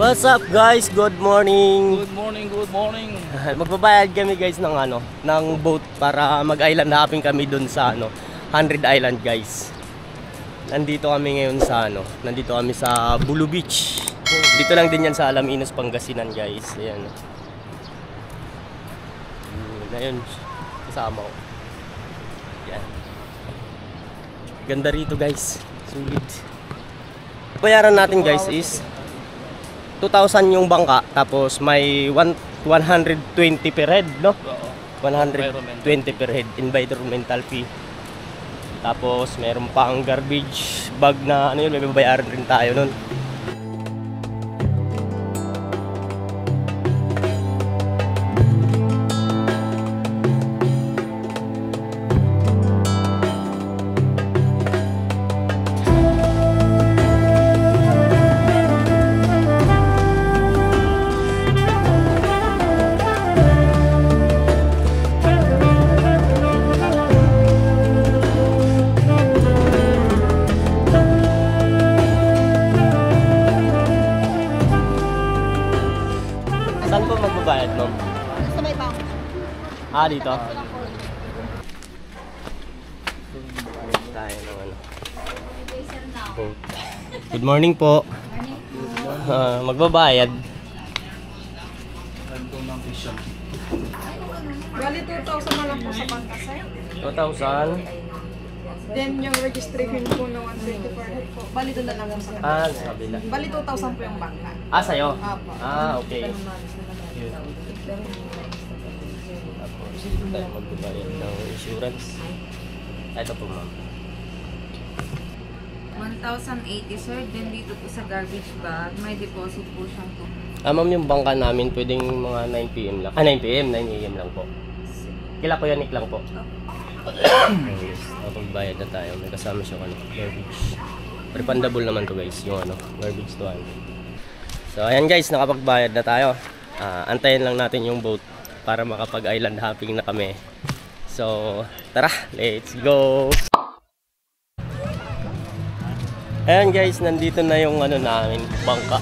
What's up guys? Good morning. Good morning, good morning. Magbabayad kami guys ng ng boat para mag-island hopping kami dun sa 100 Island guys. Nandito kami ngayon sa nandito kami sa Bulu Beach. Dito lang din yan sa Alaminos, Pangasinan guys. Ayan. Ayun, kasama ko. Yan. Ganda rito guys. Sulit. Bayaran natin guys is 2,000 yung bangka, tapos may 120 per head, no? 120 per head, environmental fee. Tapos meron pang garbage bag na yun, may babayaran rin tayo nun. Saan po magbabayad, ma'am? Sa may bangko. Ah, dito? Tayo ng boat. Good morning po. Magbabayad. Bali 2,000 na lang po sa bangka, sir. 2,000. Then yung registration po na 120 per head po. Bali doon na lang po sa bangka. Ah, sa kabila. Bali 2,000 po yung bangka. Ah, sa'yo? Apo. Ah, okay. Yun. Tapos, dito tayo magbabayad ng insurance. Ito po, ma'am. 1,080 sir, then dito po sa garbage bag, may deposit po siyang po. Ah, ma'am, yung bangka namin pwedeng mga 9 PM lang. Ah, 9 PM, 9 AM lang po. Kila ko yanik lang po. Yes, magbayad na tayo. May kasama siya garbage. Refundable naman to guys, yung garbage to ano. So, ayan guys, nakapagbayad na tayo. Antayin lang natin yung boat para makapag-island hopping na kami. So, tara, let's go! Ayan guys, nandito na yung namin, bangka.